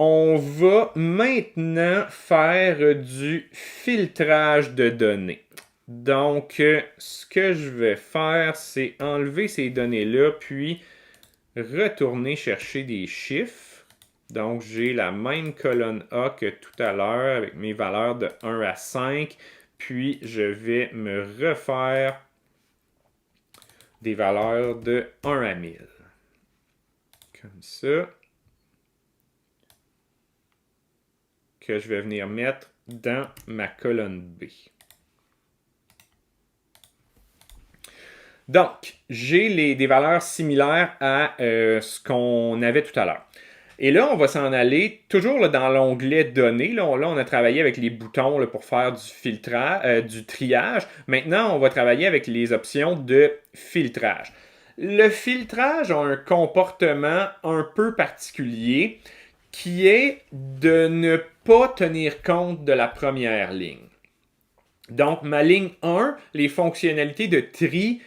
On va maintenant faire du filtrage de données. Donc, ce que je vais faire, c'est enlever ces données-là, puis retourner chercher des chiffres. Donc, j'ai la même colonne A que tout à l'heure avec mes valeurs de 1 à 5. Puis, je vais me refaire des valeurs de 1 à 1000. Comme ça. Que je vais venir mettre dans ma colonne B. Donc, j'ai des valeurs similaires à ce qu'on avait tout à l'heure. Et là, on va s'en aller toujours là, dans l'onglet Données. Là, on a travaillé avec les boutons là, pour faire du filtrage, du triage. Maintenant, on va travailler avec les options de filtrage. Le filtrage a un comportement un peu particulier qui est de ne pas tenir compte de la première ligne. Donc, ma ligne 1, les fonctionnalités de tri,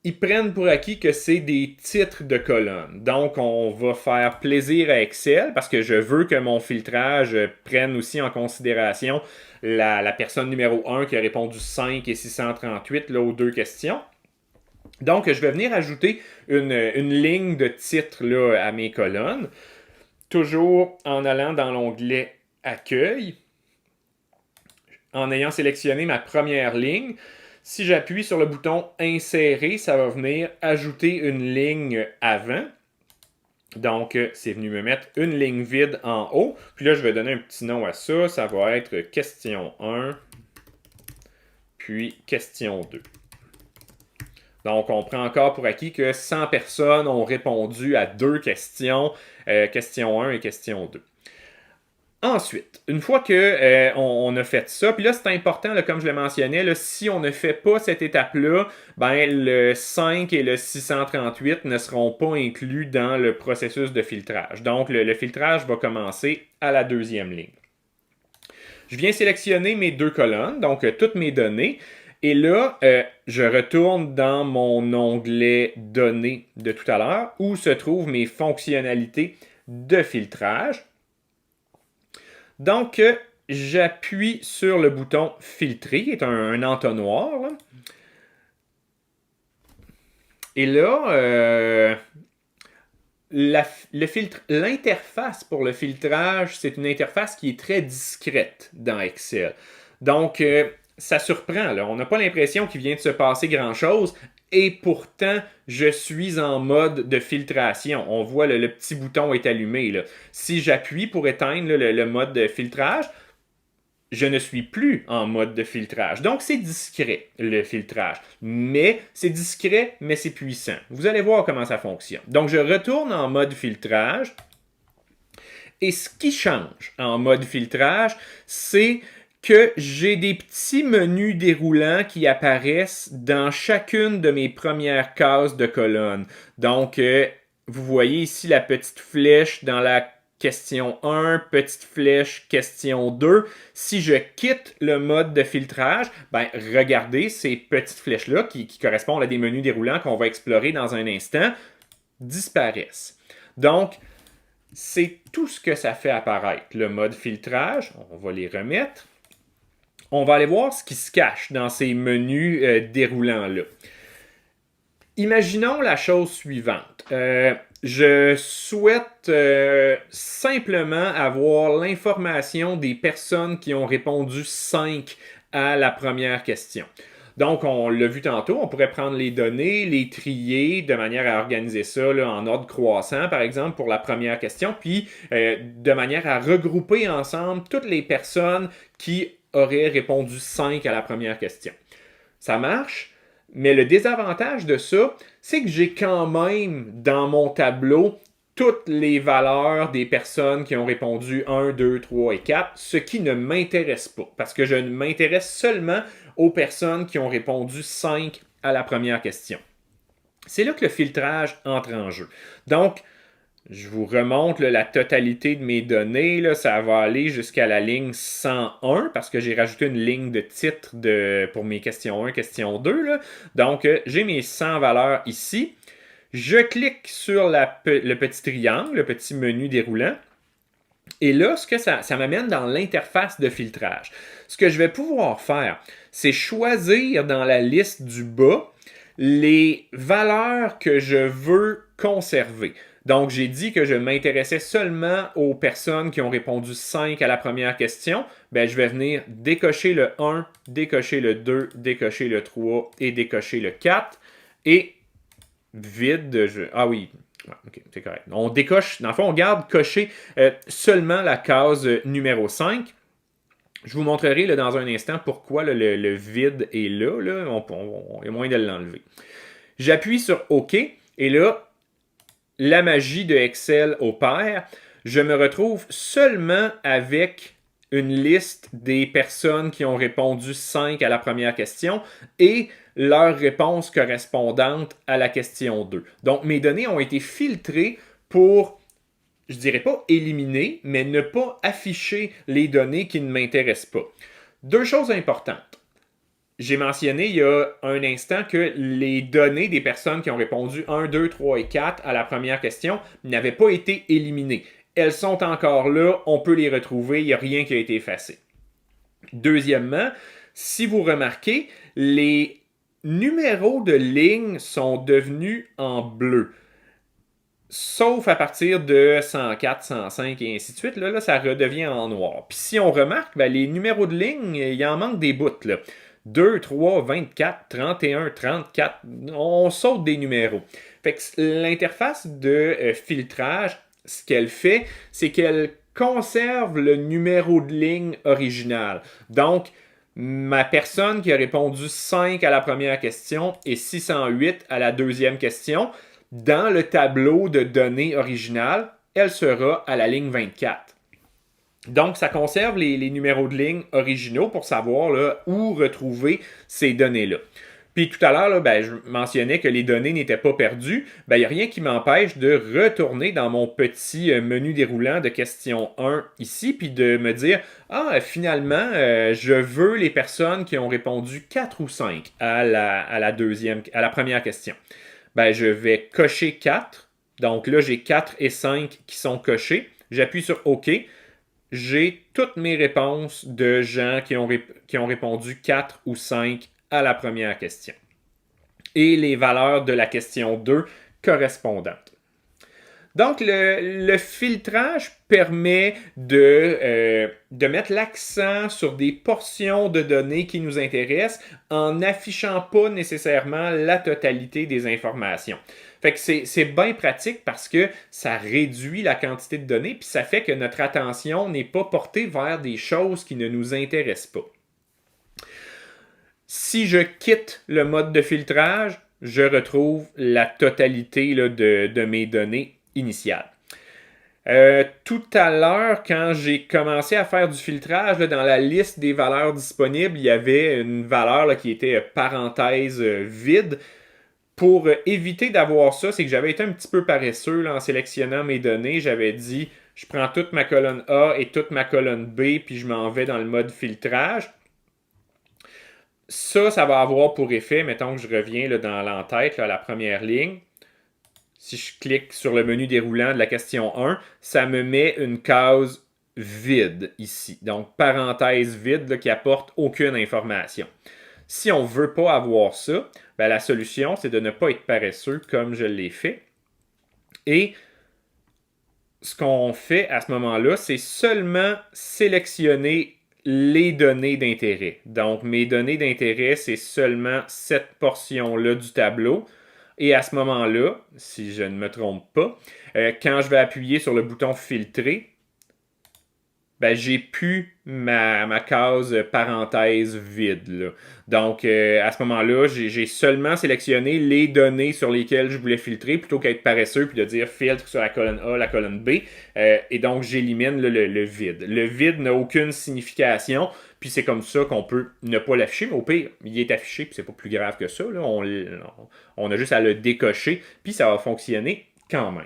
ils prennent pour acquis que c'est des titres de colonnes. Donc, on va faire plaisir à Excel parce que je veux que mon filtrage prenne aussi en considération la personne numéro 1 qui a répondu 5 et 638 là, aux deux questions. Donc, je vais venir ajouter une ligne de titre là, à mes colonnes, toujours en allant dans l'onglet Accueil, en ayant sélectionné ma première ligne. Si j'appuie sur le bouton Insérer, ça va venir ajouter une ligne avant. Donc, c'est venu me mettre une ligne vide en haut. Puis là, je vais donner un petit nom à ça. Ça va être question 1, puis question 2. Donc, on prend encore pour acquis que 100 personnes ont répondu à deux questions, question 1 et question 2. Ensuite, une fois qu'on a fait ça, puis là c'est important, là, comme je le mentionnais, là, si on ne fait pas cette étape-là, ben, le 5 et le 638 ne seront pas inclus dans le processus de filtrage. Donc le filtrage va commencer à la deuxième ligne. Je viens sélectionner mes deux colonnes, donc toutes mes données, et là, je retourne dans mon onglet Données de tout à l'heure, où se trouvent mes fonctionnalités de filtrage. Donc, j'appuie sur le bouton Filtrer, qui est un entonnoir. Là. Et là, l'interface pour le filtrage, c'est une interface qui est très discrète dans Excel. Donc, ça surprend. Là. On n'a pas l'impression qu'il vient de se passer grand-chose. Et pourtant, je suis en mode de filtration. On voit le petit bouton est allumé. Là. Si j'appuie pour éteindre le mode de filtrage, je ne suis plus en mode de filtrage. Donc, c'est discret, le filtrage. Mais c'est discret, mais c'est puissant. Vous allez voir comment ça fonctionne. Donc, je retourne en mode filtrage. Et ce qui change en mode filtrage, c'est que j'ai des petits menus déroulants qui apparaissent dans chacune de mes premières cases de colonne. Donc, vous voyez ici la petite flèche dans la question 1, petite flèche question 2. Si je quitte le mode de filtrage, ben, regardez ces petites flèches-là qui correspondent à des menus déroulants qu'on va explorer dans un instant, disparaissent. Donc, c'est tout ce que ça fait apparaître. Le mode filtrage, on va les remettre. On va aller voir ce qui se cache dans ces menus déroulants-là. Imaginons la chose suivante. Je souhaite simplement avoir l'information des personnes qui ont répondu 5 à la première question. Donc, on l'a vu tantôt, on pourrait prendre les données, les trier de manière à organiser ça là, en ordre croissant, par exemple, pour la première question, puis de manière à regrouper ensemble toutes les personnes qui auraient répondu 5 à la première question. Ça marche, mais le désavantage de ça, c'est que j'ai quand même dans mon tableau toutes les valeurs des personnes qui ont répondu 1, 2, 3 et 4, ce qui ne m'intéresse pas, parce que je m'intéresse seulement aux personnes qui ont répondu 5 à la première question. C'est là que le filtrage entre en jeu. Donc, je vous remonte là, la totalité de mes données. Là, ça va aller jusqu'à la ligne 101 parce que j'ai rajouté une ligne de titre pour mes questions 1, question 2. Là. Donc, j'ai mes 100 valeurs ici. Je clique sur le petit triangle, le petit menu déroulant. Et là, ce que ça m'amène dans l'interface de filtrage. Ce que je vais pouvoir faire, c'est choisir dans la liste du bas les valeurs que je veux conserver. Donc, j'ai dit que je m'intéressais seulement aux personnes qui ont répondu 5 à la première question. Ben, je vais venir décocher le 1, décocher le 2, décocher le 3 et décocher le 4. Et vide, ah oui, ouais, ok, c'est correct. On décoche, dans le fond, on garde coché seulement la case numéro 5. Je vous montrerai là, dans un instant pourquoi là, le vide est là. Il y a moyen de l'enlever. J'appuie sur OK et là, la magie de Excel opère. Je me retrouve seulement avec une liste des personnes qui ont répondu 5 à la première question et leur réponse correspondante à la question 2. Donc, mes données ont été filtrées pour, je dirais pas éliminer, mais ne pas afficher les données qui ne m'intéressent pas. Deux choses importantes. J'ai mentionné il y a un instant que les données des personnes qui ont répondu 1, 2, 3 et 4 à la première question n'avaient pas été éliminées. Elles sont encore là, on peut les retrouver, il n'y a rien qui a été effacé. Deuxièmement, si vous remarquez, les numéros de lignes sont devenus en bleu. Sauf à partir de 104, 105 et ainsi de suite, là ça redevient en noir. Puis si on remarque, ben, les numéros de ligne, il en manque des bouts. Là. 2, 3, 24, 31, 34, on saute des numéros. Fait que l'interface de filtrage, ce qu'elle fait, c'est qu'elle conserve le numéro de ligne original. Donc, ma personne qui a répondu 5 à la première question et 608 à la deuxième question, dans le tableau de données original, elle sera à la ligne 24. Donc, ça conserve les numéros de ligne originaux pour savoir là, où retrouver ces données-là. Puis tout à l'heure, là, ben, je mentionnais que les données n'étaient pas perdues. Ben, il n'y a rien qui m'empêche de retourner dans mon petit menu déroulant de question 1 ici, puis de me dire, finalement, je veux les personnes qui ont répondu 4 ou 5 à la première question. Ben, je vais cocher 4. Donc là, j'ai 4 et 5 qui sont cochés. J'appuie sur OK. J'ai toutes mes réponses de gens qui ont répondu 4 ou 5 à la première question. Et les valeurs de la question 2 correspondantes. Donc, le filtrage permet de mettre l'accent sur des portions de données qui nous intéressent en n'affichant pas nécessairement la totalité des informations. Fait que c'est bien pratique parce que ça réduit la quantité de données puis ça fait que notre attention n'est pas portée vers des choses qui ne nous intéressent pas. Si je quitte le mode de filtrage, je retrouve la totalité là, de mes données initiales. Tout à l'heure, quand j'ai commencé à faire du filtrage, là, dans la liste des valeurs disponibles, il y avait une valeur là, qui était parenthèse vide. Pour éviter d'avoir ça, c'est que j'avais été un petit peu paresseux là, en sélectionnant mes données. J'avais dit, je prends toute ma colonne A et toute ma colonne B, puis je m'en vais dans le mode filtrage. Ça va avoir pour effet, mettons que je reviens là, dans l'entête, là, la première ligne. Si je clique sur le menu déroulant de la question 1, ça me met une case vide ici. Donc, parenthèse vide là, qui apporte aucune information. Si on ne veut pas avoir ça, ben, la solution, c'est de ne pas être paresseux comme je l'ai fait. Et ce qu'on fait à ce moment-là, c'est seulement sélectionner les données d'intérêt. Donc, mes données d'intérêt, c'est seulement cette portion-là du tableau. Et à ce moment-là, si je ne me trompe pas, quand je vais appuyer sur le bouton filtrer, ben, j'ai plus ma case parenthèse vide. Là. Donc, à ce moment-là, j'ai seulement sélectionné les données sur lesquelles je voulais filtrer plutôt qu'être paresseux puis de dire filtre sur la colonne A, la colonne B. Et donc, j'élimine le vide. Le vide n'a aucune signification. Puis c'est comme ça qu'on peut ne pas l'afficher, mais au pire, il est affiché, puis c'est pas plus grave que ça. Là. On a juste à le décocher, puis ça va fonctionner quand même.